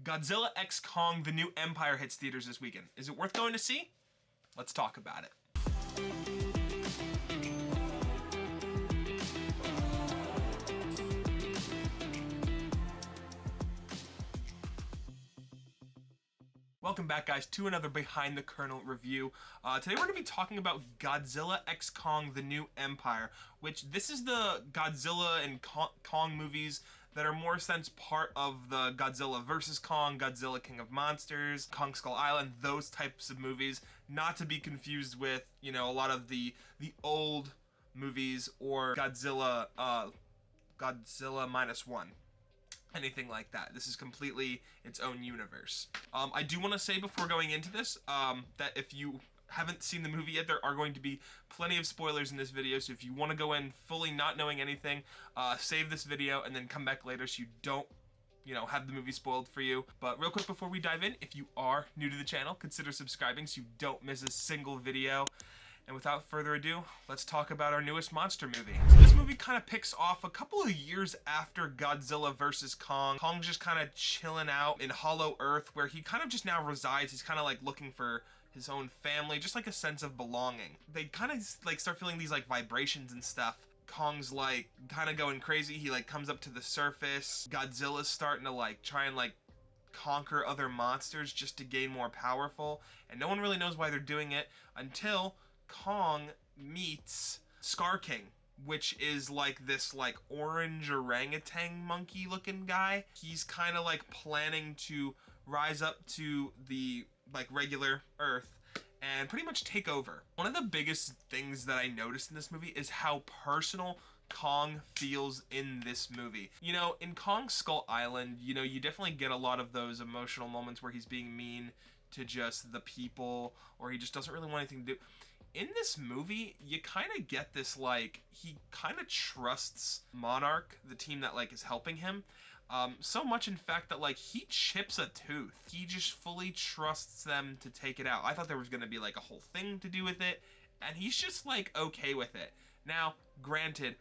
Godzilla X Kong, The New Empire hits theaters this weekend. Is it worth going to see? Let's talk about it. Welcome back, guys, to another Behind the Kernel review. Today we're going to be talking about Godzilla X Kong, The New Empire, which this is the Godzilla and Kong movies that are more sense part of the Godzilla vs. Kong, Godzilla King of Monsters, Kong Skull Island, those types of movies, not to be confused with, you know, a lot of the old movies or Godzilla -1. Anything like that. This is completely its own universe. I do want to say before going into this that if you haven't seen the movie yet, there are going to be plenty of spoilers in this video, so if you want to go in fully not knowing anything, save this video and then come back later so you don't, you know, have the movie spoiled for you. But real quick before we dive in, if you are new to the channel, consider subscribing so you don't miss a single video. And without further ado, let's talk about our newest monster movie. So this movie kind of picks off a couple of years after Godzilla vs. Kong. Kong's just kind of chilling out in Hollow Earth, where he kind of just now resides. He's kind of like looking for his own family, just like a sense of belonging. They kind of like start feeling these like vibrations and stuff. Kong's like kind of going crazy. He like comes up to the surface. Godzilla's starting to like try and like conquer other monsters just to gain more powerful. And no one really knows why they're doing it until Kong meets Scar King, which is like this like orange orangutan monkey looking guy. He's kind of like planning to rise up to the like regular Earth and pretty much take over. One of the biggest things that I noticed in this movie is how personal Kong feels in this movie. You know, in Kong Skull Island, you know, you definitely get a lot of those emotional moments where he's being mean to just the people, or he just doesn't really want anything to do. In this movie, you kind of get this, like, he kind of trusts Monarch, the team that, like, is helping him, so much, in fact, that, like, he chips a tooth. He just fully trusts them to take it out. I thought there was going to be, like, a whole thing to do with it, and he's just, like, okay with it. Now, granted,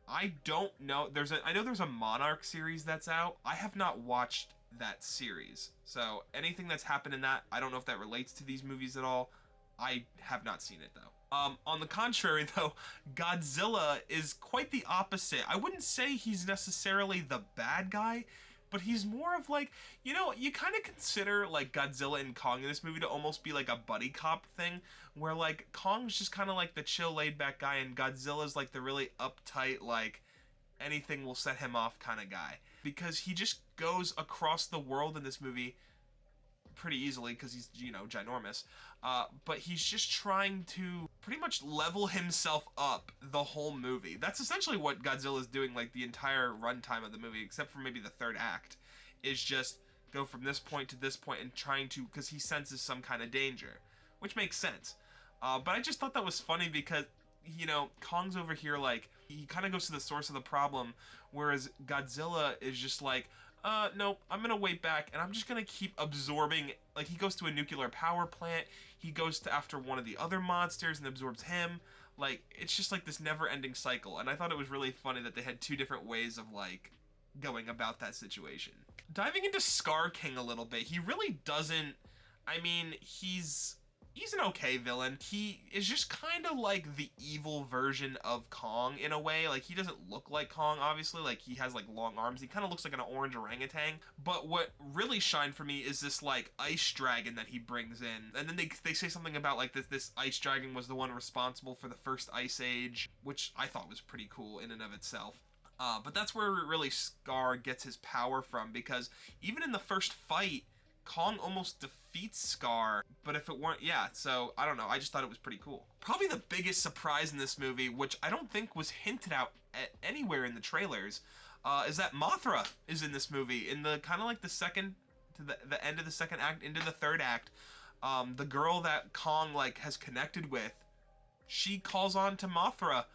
I don't know, I know there's a Monarch series that's out. I have not watched that series, so anything that's happened in that, I don't know if that relates to these movies at all. I have not seen it, though. On the contrary, though, Godzilla is quite the opposite. I wouldn't say he's necessarily the bad guy, but he's more of like, you know, you kind of consider like Godzilla and Kong in this movie to almost be like a buddy cop thing, where like Kong's just kind of like the chill, laid-back guy, and Godzilla's like the really uptight, like anything will set him off kind of guy. Because he just goes across the world in this movie pretty easily because he's, you know, ginormous, but he's just trying to pretty much level himself up the whole movie. That's essentially what Godzilla is doing, like the entire runtime of the movie, except for maybe the third act, is just go from this point to this point and trying to, because he senses some kind of danger, which makes sense. But I just thought that was funny because, you know, Kong's over here, like, he kind of goes to the source of the problem, whereas Godzilla is just like, nope, I'm gonna wait back, and I'm just gonna keep absorbing. Like, he goes to a nuclear power plant, he goes to after one of the other monsters and absorbs him. Like, it's just like this never-ending cycle, and I thought it was really funny that they had two different ways of, like, going about that situation. Diving into Scar King a little bit, he really doesn't, I mean, he's an okay villain. He is just kind of like the evil version of Kong in a way. Like, he doesn't look like Kong, obviously. Like, he has, like, long arms. He kind of looks like an orange orangutan. But what really shined for me is this, like, ice dragon that he brings in. And then they say something about, like, this ice dragon was the one responsible for the first ice age, which I thought was pretty cool in and of itself. But that's where really Scar gets his power from, because even in the first fight, Kong almost defeats Scar, but if it weren't, yeah, so I don't know, I just thought it was pretty cool. Probably the biggest surprise in this movie, which I don't think was hinted out anywhere in the trailers, is that Mathra is in this movie, in the kind of like the second, to the end of the second act, into the third act. The girl that Kong, like, has connected with, she calls on to Mathra,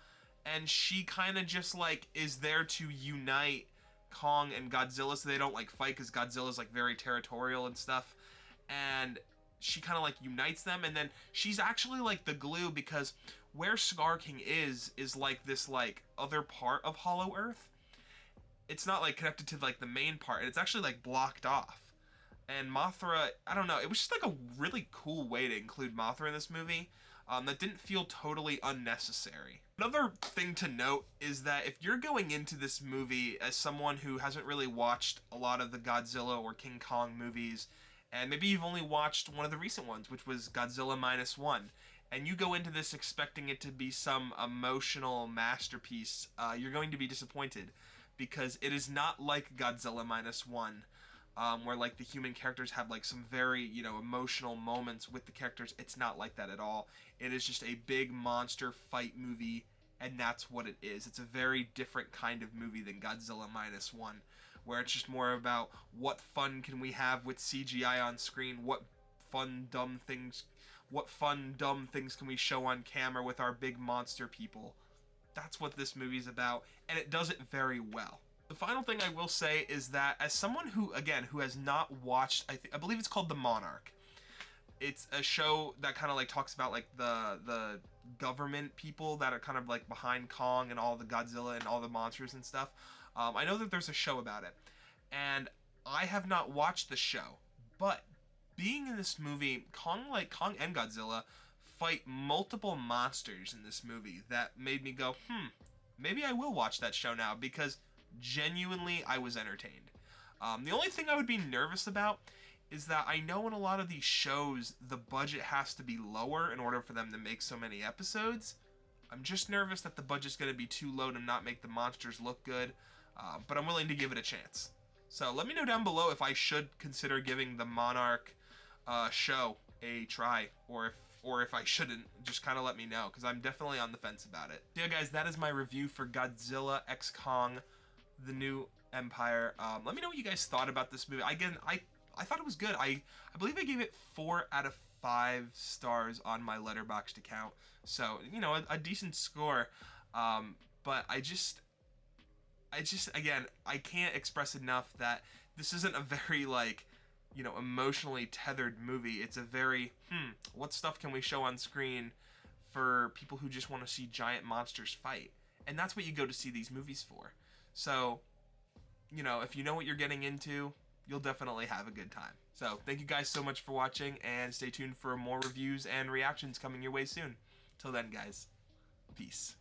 and she kind of just, like, is there to unite Kong and Godzilla so they don't, like, fight, because Godzilla's, like, very territorial and stuff, and she kind of, like, unites them, and then she's actually, like, the glue, because where Scar King is like this, like, other part of Hollow Earth. It's not, like, connected to, like, the main part, and it's actually, like, blocked off, And Mothra, I don't know, it was just like a really cool way to include Mothra in this movie that didn't feel totally unnecessary. Another thing to note is that if you're going into this movie as someone who hasn't really watched a lot of the Godzilla or King Kong movies, and maybe you've only watched one of the recent ones, which was Godzilla -1, and you go into this expecting it to be some emotional masterpiece, you're going to be disappointed, because it is not like Godzilla -1, where like the human characters have like some very, you know, emotional moments with the characters. It's not like that at all. It is just a big monster fight movie, and that's what it is. It's a very different kind of movie than Godzilla -1, where it's just more about what fun can we have with CGI on screen, what fun dumb things can we show on camera with our big monster people. That's what this movie's about, and it does it very well. The final thing I will say is that as someone who, again, who has not watched, I believe it's called The Monarch. It's a show that kind of like talks about like the government people that are kind of like behind Kong and all the Godzilla and all the monsters and stuff. I know that there's a show about it, and I have not watched the show, but being in this movie, Kong and Godzilla fight multiple monsters in this movie that made me go, maybe I will watch that show now, because genuinely I was entertained. The only thing I would be nervous about is that I know in a lot of these shows the budget has to be lower in order for them to make so many episodes. I'm just nervous that the budget's going to be too low to not make the monsters look good, but I'm willing to give it a chance. So let me know down below if I should consider giving the Monarch show a try, or if I shouldn't. Just kind of let me know, because I'm definitely on the fence about it. So yeah guys, that is my review for Godzilla X Kong, The New Empire. Let me know what you guys thought about this movie. Again, I thought it was good. I believe I gave it 4 out of 5 stars on my Letterboxd account, so you know, a decent score. But I just again, I can't express enough that this isn't a very like, you know, emotionally tethered movie. It's a very what stuff can we show on screen for people who just want to see giant monsters fight, and that's what you go to see these movies for. So, you know, if you know what you're getting into, you'll definitely have a good time. So thank you guys so much for watching, and stay tuned for more reviews and reactions coming your way soon. Till then guys, peace.